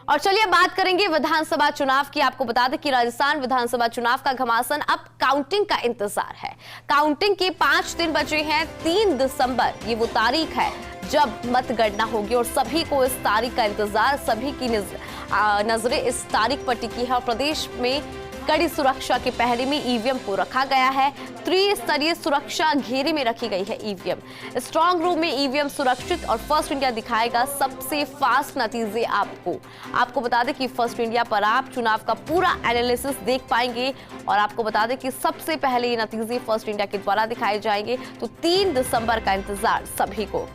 और चलिए बात करेंगे विधानसभा चुनाव की। आपको बता दें कि राजस्थान विधानसभा चुनाव का घमासान अब काउंटिंग का इंतजार है। काउंटिंग के 5 दिन बचे हैं। 3 दिसंबर ये वो तारीख है जब मतगणना होगी और सभी को इस तारीख का इंतजार, सभी की नजरें इस तारीख पर टिकी है। और प्रदेश में कड़ी सुरक्षा के पहले में ईवीएम को रखा गया है। त्रिस्तरीय सुरक्षा घेरे में रखी गई है ईवीएम। स्ट्रांग रूम में ईवीएम सुरक्षित और फर्स्ट इंडिया दिखाएगा सबसे फास्ट नतीजे आपको बता दें कि फर्स्ट इंडिया पर आप चुनाव का पूरा एनालिसिस देख पाएंगे और आपको बता दें कि सबसे पहले ये नतीजे फर्स्ट इंडिया के द्वारा दिखाए जाएंगे। तो 3 दिसंबर का इंतजार सभी को।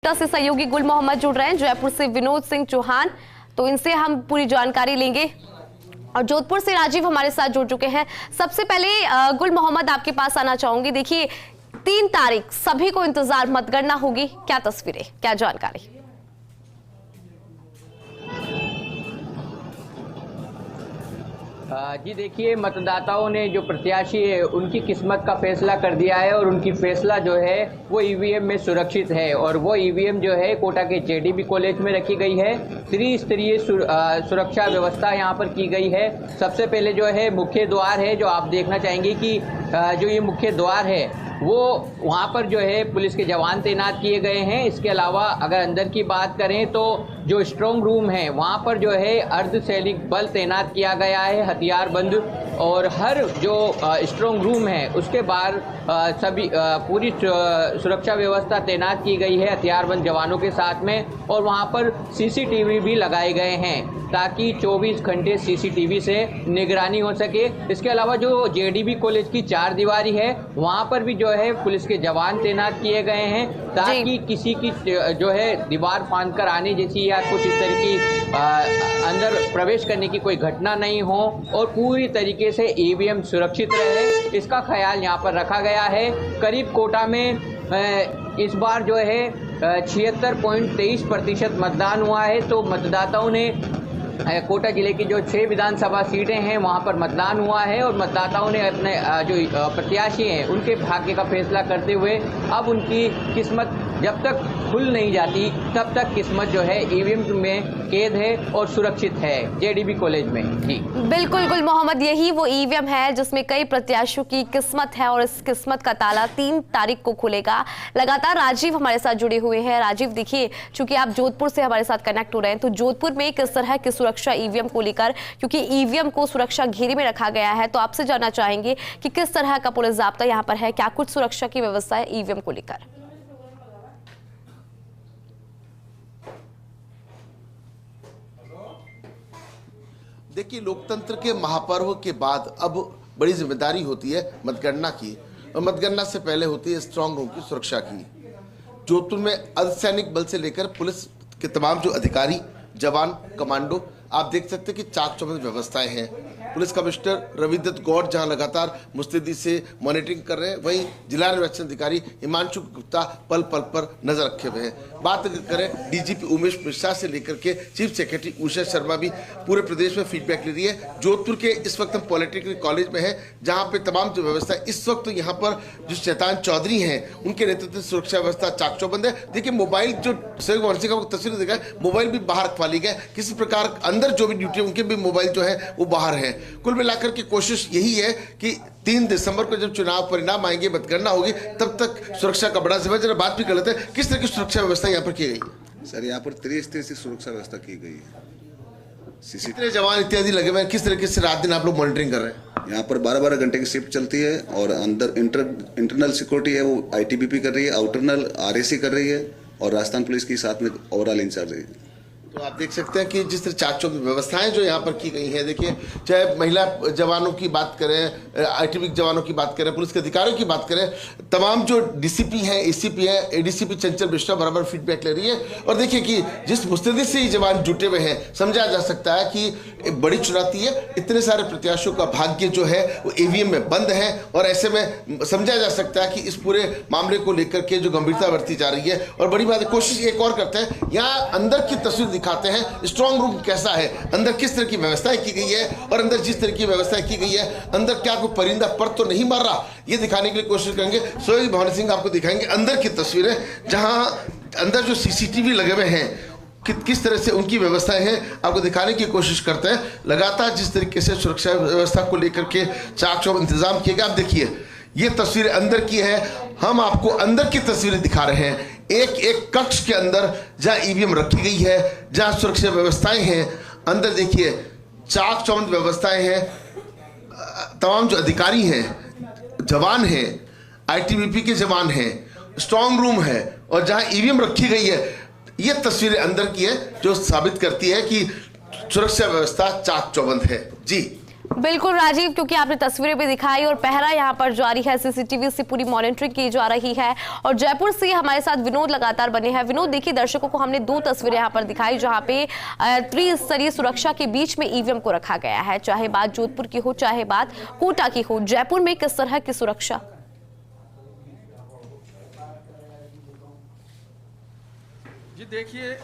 से सहयोगी गुल मोहम्मद जुड़ रहे हैं, जयपुर से विनोद सिंह चौहान, तो इनसे हम पूरी जानकारी लेंगे। और जोधपुर से राजीव हमारे साथ जुड़ चुके हैं। सबसे पहले गुल मोहम्मद आपके पास आना चाहूंगी। देखिए 3 तारीख सभी को इंतजार, मतगणना होगी, क्या तस्वीरें, क्या जानकारी? जी देखिए, मतदाताओं ने जो प्रत्याशी है उनकी किस्मत का फैसला कर दिया है और उनकी फैसला जो है वो ईवीएम में सुरक्षित है। और वो ईवीएम जो है कोटा के जेडीबी कॉलेज में रखी गई है। त्रिस्तरीय सुरक्षा व्यवस्था यहाँ पर की गई है। सबसे पहले जो है मुख्य द्वार है, जो आप देखना चाहेंगे कि जो ये मुख्य द्वार है वो वहाँ पर जो है पुलिस के जवान तैनात किए गए हैं। इसके अलावा अगर अंदर की बात करें तो जो स्ट्रॉन्ग रूम है वहाँ पर जो है अर्धसैनिक बल तैनात किया गया है, हथियारबंद। और हर जो स्ट्रॉन्ग रूम है उसके बाहर सभी पूरी सुरक्षा व्यवस्था तैनात की गई है हथियारबंद जवानों के साथ में। और वहाँ पर सीसीटीवी भी लगाए गए हैं ताकि 24 घंटे सीसीटीवी से निगरानी हो सके। इसके अलावा जो जेडीबी कॉलेज की 4 दीवारी है वहाँ पर भी जो है पुलिस के जवान तैनात किए गए हैं ताकि किसी की जो है दीवार फांद कर आने जैसी या कुछ इस तरह की अंदर प्रवेश करने की कोई घटना नहीं हो और पूरी तरीके से ईवीएम सुरक्षित रहे, इसका ख्याल यहाँ पर रखा गया है। करीब कोटा में इस बार जो है 76.23% मतदान हुआ है। तो मतदाताओं ने कोटा जिले की जो 6 विधानसभा सीटें हैं वहां पर मतदान हुआ है और मतदाताओं ने अपने जो प्रत्याशी हैं उनके भाग्य का फैसला करते हुए अब उनकी किस्मत जब तक खुल नहीं जाती तब तक किस्मत जो है ईवीएम में कैद है और सुरक्षित है जेडीबी कॉलेज में। जी बिल्कुल गुल मोहम्मद, यही वो ईवीएम है जिसमें कई प्रत्याशियों की किस्मत है और इस किस्मत का ताला 3 तारीख को खुलेगा। लगातार राजीव हमारे साथ जुड़े हुए हैं। राजीव देखिए, चूंकि आप जोधपुर से हमारे साथ कनेक्ट हो रहे हैं, तो जोधपुर में किस तरह की सुरक्षा ईवीएम को लेकर, क्योंकि ईवीएम को सुरक्षा घेरे में रखा गया है, तो आपसे जानना चाहेंगे कि किस तरह का पुलिस जाब्ता यहाँ पर है, क्या कुछ सुरक्षा की व्यवस्था है ईवीएम को लेकर? देखिए, लोकतंत्र के महापर्व के बाद अब बड़ी जिम्मेदारी होती है मतगणना की और मतगणना से पहले होती है स्ट्रांग रूम की सुरक्षा की। जोधपुर में अर्धसैनिक बल से लेकर पुलिस के तमाम जो अधिकारी, जवान, कमांडो, आप देख सकते हैं कि चाक चौबंद व्यवस्थाएं हैं। पुलिस कमिश्नर रविदत्त गौड़ जहां लगातार मुस्तैदी से मॉनिटरिंग कर रहे हैं, वहीं जिला निर्वाचन अधिकारी हिमांशु गुप्ता पल पल पर नजर रखे हुए हैं। बात करें डीजीपी उमेश मिश्रा से लेकर के चीफ सेक्रेटरी उषा शर्मा भी पूरे प्रदेश में फीडबैक ले रही है। जोधपुर के इस वक्त हम पॉलिटेक्निक कॉलेज में है जहाँ पे तमाम जो व्यवस्था है, इस वक्त यहाँ पर जो शैतान चौधरी हैं उनके नेतृत्व में सुरक्षा व्यवस्था चाक चौबंद है। देखिए, मोबाइल जो तस्वीर देखा है, मोबाइल भी बाहर रखवा ली गए, किसी प्रकार अंदर जो भी ड्यूटी है उनके भी मोबाइल जो है वो बाहर है। कुल मिलाकर की कोशिश यही है कि 3 दिसंबर को जब चुनाव परिणाम आएंगे, मतगणना होगी, तब तक सुरक्षा का बड़ा जिम्मेदार। जरा बात भी कर लेते हैं, किस तरह की सुरक्षा व्यवस्था यहाँ पर की गई है? सर, यहाँ पर त्रिस्तरीय से सुरक्षा व्यवस्था की गई है। सीसीटीवी जवान इत्यादि लगे हुए हैं। किस तरीके से रात दिन आप लोग मॉनिटरिंग कर रहे हैं? यहाँ पर 12-12 घंटे की शिफ्ट चलती है और अंदर इंटरनल सिक्योरिटी है वो आईटीबीपी कर रही है, आउटरनल आरएसी कर रही है और राजस्थान पुलिस की साथ में ओवरऑल इंचार्ज है। तो आप देख सकते हैं कि जिस तरह चाचों की व्यवस्थाएं जो यहाँ पर की गई हैं, देखिए चाहे महिला जवानों की बात करें, आईटीबी जवानों की बात करें, पुलिस के अधिकारियों की बात करें, तमाम जो डीसीपी हैं, एसीपी हैं, एडीसीपी चंचल मिश्रा बराबर फीडबैक ले रही है। और देखिए कि जिस मुस्तैदी से ये जवान जुटे हुए हैं, समझा जा सकता है कि एक बड़ी चुनौती है। इतने सारे प्रत्याशियों का भाग्य जो है वो ईवीएम में बंद है और ऐसे में समझा जा सकता है कि इस पूरे मामले को लेकर के जो गंभीरता बरती जा रही है। और बड़ी बात है, कोशिश एक और करते हैं, यहाँ अंदर की तस्वीर दिखाते हैं, स्ट्रांग रूम कैसा है, अंदर किस तरह की व्यवस्थाएं की गई है और अंदर जिस तरह की व्यवस्थाएं की गई है, अंदर क्या कोई परिंदा पर तो नहीं मर रहा, ये दिखाने के लिए कोशिश करेंगे। सोहेल भवानी सिंह आपको दिखाएंगे अंदर की तस्वीरें, जहां अंदर जो सीसीटीवी लगे हुए हैं किस तरह से उनकी व्यवस्थाएं हैं, आपको दिखाने की कोशिश करते हैं। लगातार जिस तरीके से सुरक्षा व्यवस्था को लेकर के चाक चौबंद इंतजाम किए गए, आप देखिए ये तस्वीरें अंदर की है, हम आपको अंदर की तस्वीरें दिखा रहे हैं। एक एक कक्ष के अंदर जहां ईवीएम रखी गई है, जहां सुरक्षा व्यवस्थाएं हैं, अंदर देखिए चाक चौबंद व्यवस्थाएं हैं, तमाम जो अधिकारी हैं, जवान हैं, आईटीबीपी के जवान हैं, स्ट्रांग रूम है और जहां ईवीएम रखी गई है, ये तस्वीरें अंदर की है जो साबित करती है कि सुरक्षा व्यवस्था चाक चौबंद है। जी बिल्कुल राजीव, क्योंकि आपने तस्वीरें भी दिखाई और पहरा यहाँ पर जारी है, सीसीटीवी से पूरी मॉनिटरिंग की जा रही है। और जयपुर से हमारे साथ विनोद लगातार बने हैं। विनोद, देखिए दर्शकों को हमने 2 तस्वीरें यहाँ पर दिखाई जहाँ पे त्रिस्तरीय सुरक्षा के बीच में ईवीएम को रखा गया है, चाहे बात जोधपुर की हो चाहे बात कोटा की हो। जयपुर में किस तरह की सुरक्षा? जी देखिए,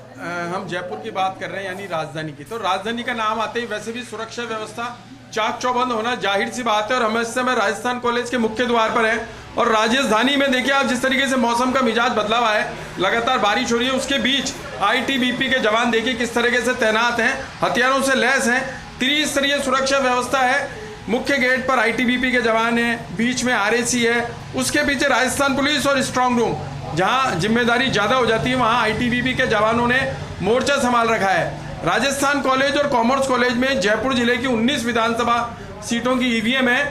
हम जयपुर की बात कर रहे हैं यानी राजधानी की, तो राजधानी का नाम आते ही वैसे भी सुरक्षा व्यवस्था चाक चौबंद होना जाहिर सी बात है। और हम इस समय राजस्थान कॉलेज के मुख्य द्वार पर हैं और राजधानी में देखिए आप जिस तरीके से मौसम का मिजाज बदला हुआ है, लगातार बारिश हो रही है, उसके बीच आईटीबीपी के जवान देखिए किस तरीके से तैनात हैं, हथियारों से लैस हैं, त्रिस्तरीय सुरक्षा व्यवस्था है। मुख्य गेट पर आईटीबीपी के जवान हैं, बीच में आरएसी है, उसके पीछे राजस्थान पुलिस और स्ट्रांग रूम, जहां जिम्मेदारी ज़्यादा हो जाती है वहां आईटीबीपी के जवानों ने मोर्चा संभाल रखा है। राजस्थान कॉलेज और कॉमर्स कॉलेज में जयपुर जिले की 19 विधानसभा सीटों की ईवीएम है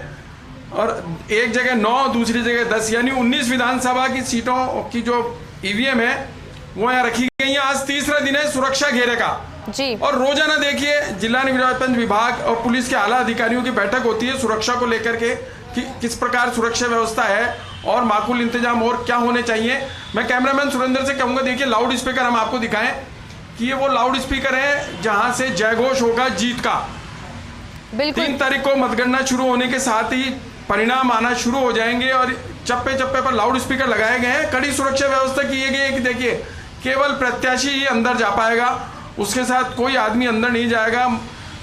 और एक जगह 9, दूसरी जगह 10, यानी 19 विधानसभा की सीटों की जो ईवीएम है वो यहाँ रखी गई है। आज तीसरा दिन है सुरक्षा घेरे का जी। और रोजाना देखिए जिला निर्वाचन विभाग और पुलिस के आला अधिकारियों की बैठक होती है सुरक्षा को लेकर के कि किस प्रकार सुरक्षा व्यवस्था है और माकूल इंतजाम और क्या होने चाहिए। मैं कैमरामैन सुरेंद्र से कहूंगा, देखिए लाउड स्पीकर हम आपको दिखाएं कि ये वो लाउड स्पीकर है जहां से जयघोष होगा जीत का। बिल्कुल 3 तारीख को मतगणना शुरू होने के साथ ही परिणाम आना शुरू हो जाएंगे और चप्पे चप्पे पर लाउड स्पीकर लगाए गए हैं। कड़ी सुरक्षा व्यवस्था की गई है कि देखिए केवल प्रत्याशी ही अंदर जा पाएगा, उसके साथ कोई आदमी अंदर नहीं जाएगा।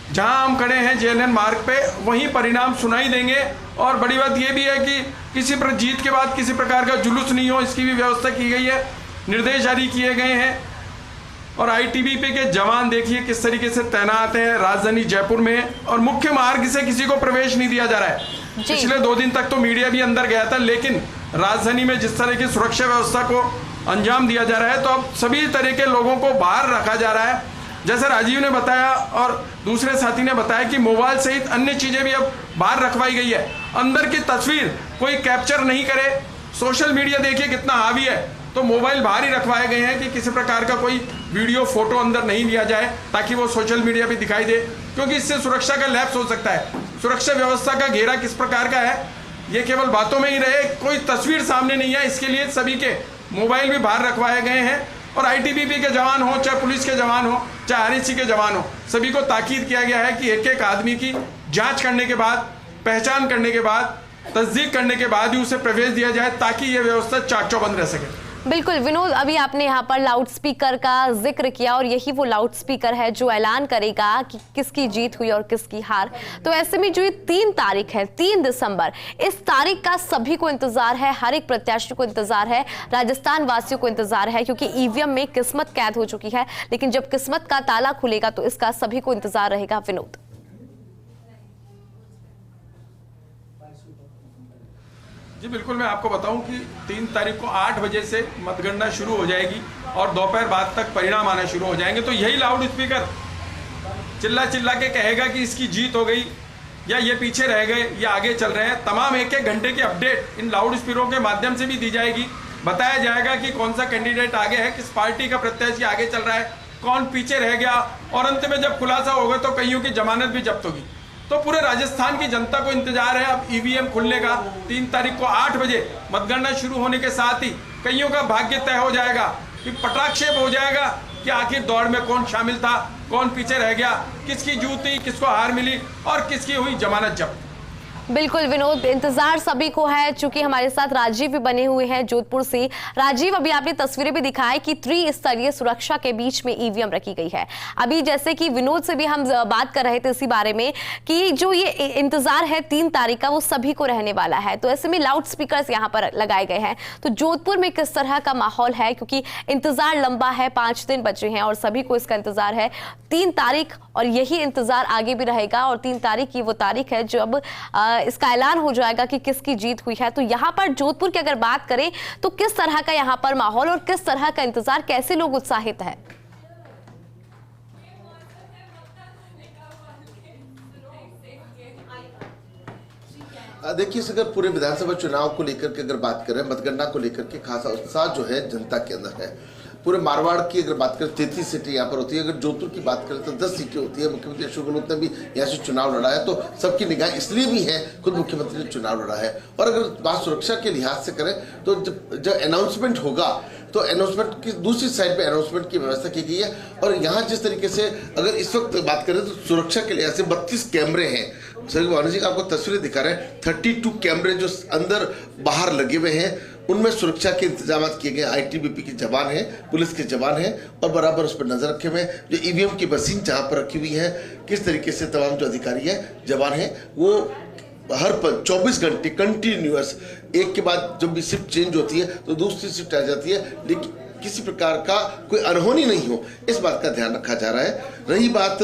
जहां हम खड़े हैं JNN मार्ग पे वहीं परिणाम सुनाई देंगे। और बड़ी बात यह भी है कि किसी पर जीत के बाद किसी प्रकार का जुलूस नहीं हो, इसकी भी व्यवस्था की गई है, निर्देश जारी किए गए हैं। और आईटीबीपी के जवान देखिए किस तरीके से तैनात हैं राजधानी जयपुर में और मुख्य मार्ग से किसी को प्रवेश नहीं दिया जा रहा है। पिछले 2 दिन तक तो मीडिया भी अंदर गया था, लेकिन राजधानी में जिस तरह की सुरक्षा व्यवस्था को अंजाम दिया जा रहा है तो अब सभी तरह के लोगों को बाहर रखा जा रहा है। जैसे राजीव ने बताया और दूसरे साथी ने बताया कि मोबाइल सहित अन्य चीजें भी अब बाहर रखवाई गई है। अंदर की तस्वीर कोई कैप्चर नहीं करे। सोशल मीडिया देखिए कितना हावी है, तो मोबाइल बाहर ही रखवाए गए हैं कि किसी प्रकार का कोई वीडियो फोटो अंदर नहीं लिया जाए ताकि वो सोशल मीडिया पे दिखाई दे, क्योंकि इससे सुरक्षा का लैप्स हो सकता है। सुरक्षा व्यवस्था का घेरा किस प्रकार का है ये केवल बातों में ही रहे, कोई तस्वीर सामने नहीं है, इसके लिए सभी के मोबाइल भी बाहर रखवाए गए हैं। और आईटीबीपी के जवान हो, चाहे पुलिस के जवान हो, चाहे आरएसी के जवान हो, सभी को ताकीद किया गया है कि एक एक आदमी की जांच करने के बाद, पहचान करने के बाद, तस्दीक करने के बाद ही उसे प्रवेश दिया जाए ताकि यह व्यवस्था चाक चौबंद रह सके। बिल्कुल विनोद, अभी आपने यहाँ पर लाउड स्पीकर का जिक्र किया और यही वो लाउड स्पीकर है जो ऐलान करेगा कि किसकी जीत हुई और किसकी हार। तो ऐसे में जो ये 3 तारीख है, 3 दिसंबर, इस तारीख का सभी को इंतजार है, हर एक प्रत्याशी को इंतजार है, राजस्थान वासियों को इंतजार है, क्योंकि ईवीएम में किस्मत कैद हो चुकी है। लेकिन जब किस्मत का ताला खुलेगा तो इसका सभी को इंतजार रहेगा। विनोद जी बिल्कुल, मैं आपको बताऊं कि 3 तारीख को 8 बजे से मतगणना शुरू हो जाएगी और दोपहर बाद तक परिणाम आना शुरू हो जाएंगे। तो यही लाउड स्पीकर चिल्ला चिल्ला के कहेगा कि इसकी जीत हो गई या ये पीछे रह गए या आगे चल रहे हैं। तमाम 1-1 घंटे की अपडेट इन लाउड स्पीकरों के माध्यम से भी दी जाएगी। बताया जाएगा कि कौन सा कैंडिडेट आगे है, किस पार्टी का प्रत्याशी आगे चल रहा है, कौन पीछे रह गया, और अंत में जब खुलासा होगा तो कईयों की जमानत भी जब्त होगी। तो पूरे राजस्थान की जनता को इंतजार है अब ईवीएम खुलने का। 3 तारीख को 8 बजे मतगणना शुरू होने के साथ ही कईयों का भाग्य तय हो जाएगा, कि पटाक्षेप हो जाएगा कि आखिर दौड़ में कौन शामिल था, कौन पीछे रह गया, किसकी जीत हुई, किसको हार मिली और किसकी हुई जमानत जब्त। बिल्कुल विनोद, इंतजार सभी को है। चूंकि हमारे साथ राजीव भी बने हुए हैं जोधपुर से। राजीव, अभी आपने तस्वीरें भी दिखाई कि त्रिस्तरीय सुरक्षा के बीच में ईवीएम रखी गई है। अभी जैसे कि विनोद से भी हम बात कर रहे थे इसी बारे में कि जो ये इंतजार है 3 तारीख का, वो सभी को रहने वाला है। तो ऐसे में लाउड स्पीकर्स यहाँ पर लगाए गए हैं। तो जोधपुर में किस तरह का माहौल है, क्योंकि इंतजार लंबा है, 5 दिन बचे हैं और सभी को इसका इंतजार है 3 तारीख, और यही इंतजार आगे भी रहेगा। और 3 तारीख की वो तारीख है जब इसका ऐलान हो जाएगा कि किसकी जीत हुई है। तो यहाँ पर जोधपुर की अगर बात करें तो किस तरह का यहाँ पर माहौल और किस तरह का इंतजार, कैसे लोग उत्साहित है? देखिए, अगर पूरे विधानसभा चुनाव को लेकर के अगर बात करें, मतगणना को लेकर के खासा उत्साह जो है जनता के अंदर है। पूरे मारवाड़ की अगर बात करें 33 सीटें यहाँ पर होती है। अगर जोधपुर की बात करें तो 10 सीटें होती है। मुख्यमंत्री अशोक गहलोत ने भी यहाँ से चुनाव लड़ा है, तो सबकी निगाह इसलिए भी है, खुद मुख्यमंत्री ने चुनाव लड़ा है। और अगर बात सुरक्षा के लिहाज से करें तो जब अनाउंसमेंट होगा तो अनाउंसमेंट की दूसरी साइड पे अनाउंसमेंट की व्यवस्था की गई है। और यहाँ जिस तरीके से अगर इस वक्त बात करें तो सुरक्षा के लिहाज से 32 कैमरे हैं। सर भानु जी आपको तस्वीरें दिखा रहे हैं, 32 कैमरे जो अंदर बाहर लगे हुए हैं, उनमें सुरक्षा के इंतजाम किए गए। आईटीबीपी के जवान हैं, पुलिस के जवान हैं और बराबर उस पर नजर रखे हुए हैं। जो ईवीएम की मशीन जहाँ पर रखी हुई है, किस तरीके से तमाम जो अधिकारी हैं, जवान हैं, वो हर 24 घंटे कंटिन्यूअस, एक के बाद जब भी शिफ्ट चेंज होती है तो दूसरी शिफ्ट आ जाती है, लेकिन किसी प्रकार का कोई अनहोनी नहीं हो, इस बात का ध्यान रखा जा रहा है। रही बात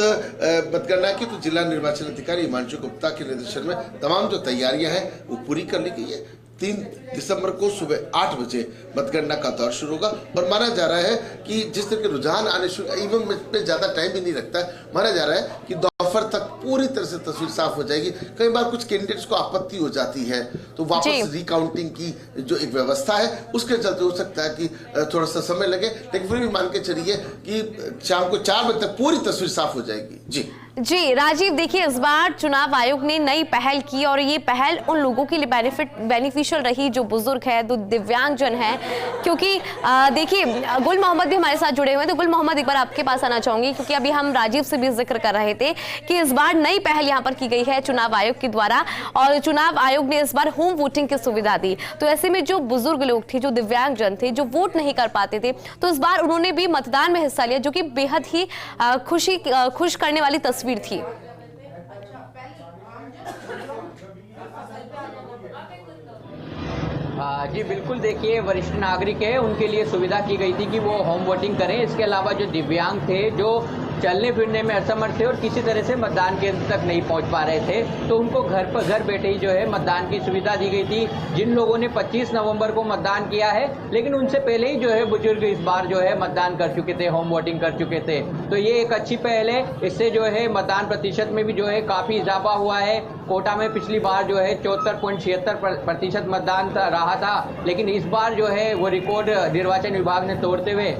मतगणना की, तो जिला निर्वाचन अधिकारी हिमांशु गुप्ता के निर्देशन में तमाम जो तैयारियां हैं वो पूरी कर ली गई है। 3 दिसंबर को सुबह 8 बजे मतगणना का दौर शुरू होगा और माना जा रहा है कि जिस तरह के रुझान आने शुरू, ईवीएम में ज्यादा टाइम भी नहीं लगता है, माना जा रहा है कि दोपहर तक पूरी तरह से तस्वीर साफ हो जाएगी। कई बार कुछ कैंडिडेट्स को आपत्ति हो जाती है तो वापस रिकाउंटिंग की जो एक व्यवस्था है उसके चलते हो सकता है कि थोड़ा सा समय लगे, लेकिन फिर भी मान के चलिए कि शाम को 4 बजे तक पूरी तस्वीर साफ हो जाएगी। जी राजीव, देखिए इस बार चुनाव आयोग ने नई पहल की और ये पहल उन लोगों के लिए बेनिफिशियल रही जो बुजुर्ग है, जो दिव्यांगजन है। क्योंकि देखिए गुल मोहम्मद भी हमारे साथ जुड़े हुए हैं, तो गुल मोहम्मद एक बार आपके पास आना चाहूंगी, क्योंकि अभी हम राजीव से भी जिक्र कर रहे थे कि इस बार नई पहल यहाँ पर की गई है चुनाव आयोग के द्वारा, और चुनाव आयोग ने इस बार होम वोटिंग की सुविधा दी। तो ऐसे में जो बुजुर्ग लोग थे, जो दिव्यांगजन थे, जो वोट नहीं कर पाते थे, तो इस बार उन्होंने भी मतदान में हिस्सा लिया, जो कि बेहद ही खुश करने वाली तस्वीर थी। जी बिल्कुल, देखिए वरिष्ठ नागरिक है, उनके लिए सुविधा की गई थी कि वो होम वोटिंग करें। इसके अलावा जो दिव्यांग थे, जो चलने फिरने में असमर्थ थे और किसी तरह से मतदान केंद्र तक नहीं पहुंच पा रहे थे, तो उनको घर बैठे ही जो है मतदान की सुविधा दी गई थी। जिन लोगों ने 25 नवंबर को मतदान किया है, लेकिन उनसे पहले ही जो है बुजुर्ग इस बार जो है मतदान कर चुके थे, होम वोटिंग कर चुके थे, तो ये एक अच्छी पहल है। इससे जो है मतदान प्रतिशत में भी जो है काफ़ी इजाफा हुआ है। कोटा में पिछली बार जो है 74.76% मतदान रहा था, लेकिन इस बार जो है वो रिकॉर्ड निर्वाचन विभाग ने तोड़ते हुए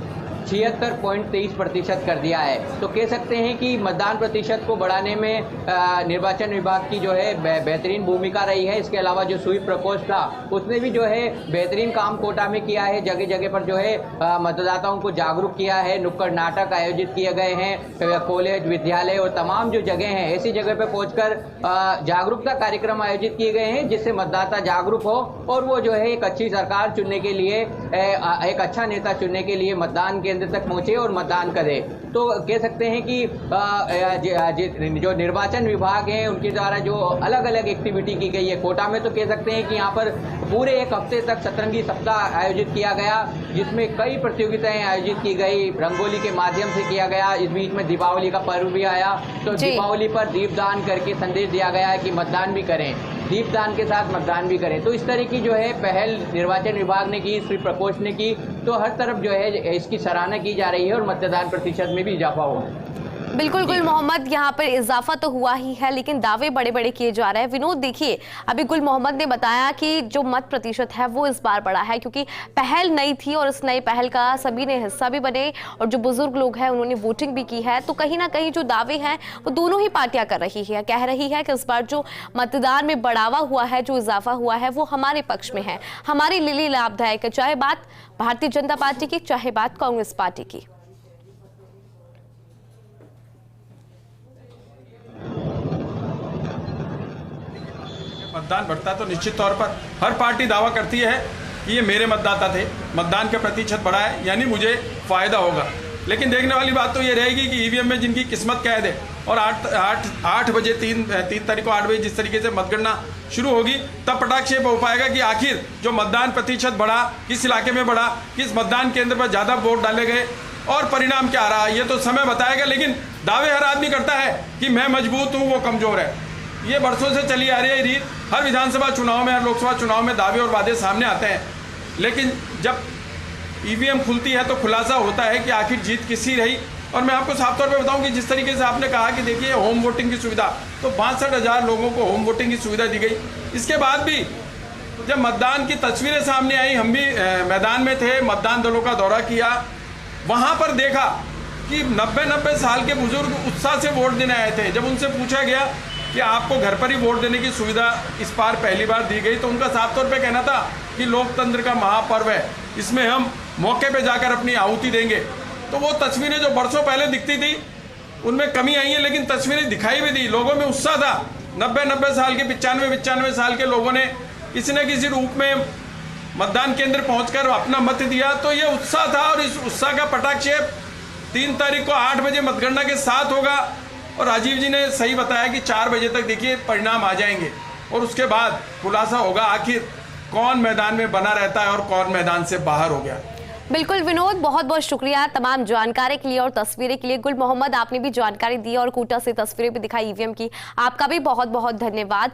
76.23% कर दिया है। तो कह सकते हैं कि मतदान प्रतिशत को बढ़ाने में निर्वाचन विभाग की जो है बेहतरीन भूमिका रही है। इसके अलावा जो स्वीप प्रकोष्ठ था, उसने भी जो है बेहतरीन काम कोटा में किया है। जगह जगह पर जो है मतदाताओं को जागरूक किया है, नुक्कड़ नाटक आयोजित किए गए हैं, कॉलेज, विद्यालय और तमाम जो जगह हैं, ऐसी जगह पर पहुंचकर जागरूकता कार्यक्रम आयोजित किए गए हैं, जिससे मतदाता जागरूक हो और वो जो है एक अच्छी सरकार चुनने के लिए, एक अच्छा नेता चुनने के लिए मतदान केंद्र तक पहुंचे और मतदान करे। तो कह सकते हैं कि जो निर्वाचन विभाग है उनके द्वारा जो अलग अलग एक्टिविटी की गई है कोटा में, तो कह सकते हैं कि यहाँ पर पूरे एक हफ्ते तक सतरंगी सप्ताह आयोजित किया गया, जिसमें कई प्रतियोगिताएं आयोजित की गई, रंगोली के माध्यम से किया गया। इस बीच में दीपावली का पर्व भी आया, तो दीपावली पर दीपदान करके संदेश दिया गया है कि मतदान भी करें, दीपदान के साथ मतदान भी करें। तो इस तरह की जो है पहल निर्वाचन विभाग ने की, स्वीप प्रकोष्ठ ने की, तो हर तरफ जो है इसकी सराहना की जा रही है और मतदान प्रतिशत में भी इजाफा हुआ है। बिल्कुल गुल मोहम्मद, यहाँ पर इजाफा तो हुआ ही है लेकिन दावे बड़े बड़े किए जा रहे हैं। विनोद देखिए, अभी गुल मोहम्मद ने बताया कि जो मत प्रतिशत है वो इस बार बढ़ा है क्योंकि पहल नई थी और इस नई पहल का सभी ने हिस्सा भी बने और जो बुजुर्ग लोग हैं उन्होंने वोटिंग भी की है। तो कहीं ना कहीं जो दावे हैं वो दोनों ही पार्टियां कर रही है, कह रही है कि इस बार जो मतदान में बढ़ावा हुआ है, जो इजाफा हुआ है वो हमारे पक्ष में है, हमारे लिए लाभदायक है, चाहे बात भारतीय जनता पार्टी की चाहे बात कांग्रेस पार्टी की। मतदान बढ़ता है तो निश्चित तौर पर हर पार्टी दावा करती है कि ये मेरे मतदाता थे, मतदान का प्रतिशत बढ़ा है यानी मुझे फायदा होगा। लेकिन देखने वाली बात तो ये रहेगी कि ईवीएम में जिनकी किस्मत कैद है और 8 बजे 3 तारीख को 8 बजे जिस तरीके से मतगणना शुरू होगी तब पटाक्षेप हो पाएगा कि आखिर जो मतदान प्रतिशत बढ़ा, किस इलाके में बढ़ा, किस मतदान केंद्र पर ज़्यादा वोट डाले गए और परिणाम क्या रहा, ये तो समय बताएगा। लेकिन दावे हर आदमी करता है कि मैं मजबूत हूँ, वो कमज़ोर है। ये बरसों से चली आ रही है रीत। हर विधानसभा चुनाव में, हर लोकसभा चुनाव में दावे और वादे सामने आते हैं, लेकिन जब ईवीएम खुलती है तो खुलासा होता है कि आखिर जीत किसकी रही। और मैं आपको साफ तौर पे बताऊं कि जिस तरीके से आपने कहा कि देखिए होम वोटिंग की सुविधा, तो 62,000 लोगों को होम वोटिंग की सुविधा दी गई। इसके बाद भी जब मतदान की तस्वीरें सामने आई, हम भी मैदान में थे, मतदान दलों का दौरा किया, वहाँ पर देखा कि 90 साल के बुजुर्ग उत्साह से वोट देने आए थे। जब उनसे पूछा गया कि आपको घर पर ही वोट देने की सुविधा इस बार पहली बार दी गई, तो उनका साफ तौर पे कहना था कि लोकतंत्र का महापर्व है, इसमें हम मौके पे जाकर अपनी आहुति देंगे। तो वो तस्वीरें जो बरसों पहले दिखती थी उनमें कमी आई है, लेकिन तस्वीरें दिखाई भी दी, लोगों में उत्साह था। 90 साल के 95 साल के लोगों ने किसी न किसी रूप में मतदान केंद्र पहुंचकर अपना मत दिया। तो ये उत्साह था और इस उत्साह का पटाक्षेप 3 तारीख को 8 बजे मतगणना के साथ होगा। और राजीव जी ने सही बताया कि 4 बजे तक देखिए परिणाम आ जाएंगे और उसके बाद खुलासा होगा आखिर कौन मैदान में बना रहता है और कौन मैदान से बाहर हो गया। बिल्कुल विनोद, बहुत बहुत शुक्रिया तमाम जानकारी के लिए और तस्वीरें के लिए। गुल मोहम्मद, आपने भी जानकारी दी और कोटा से तस्वीरें भी दिखाई ईवीएम की, आपका भी बहुत बहुत धन्यवाद।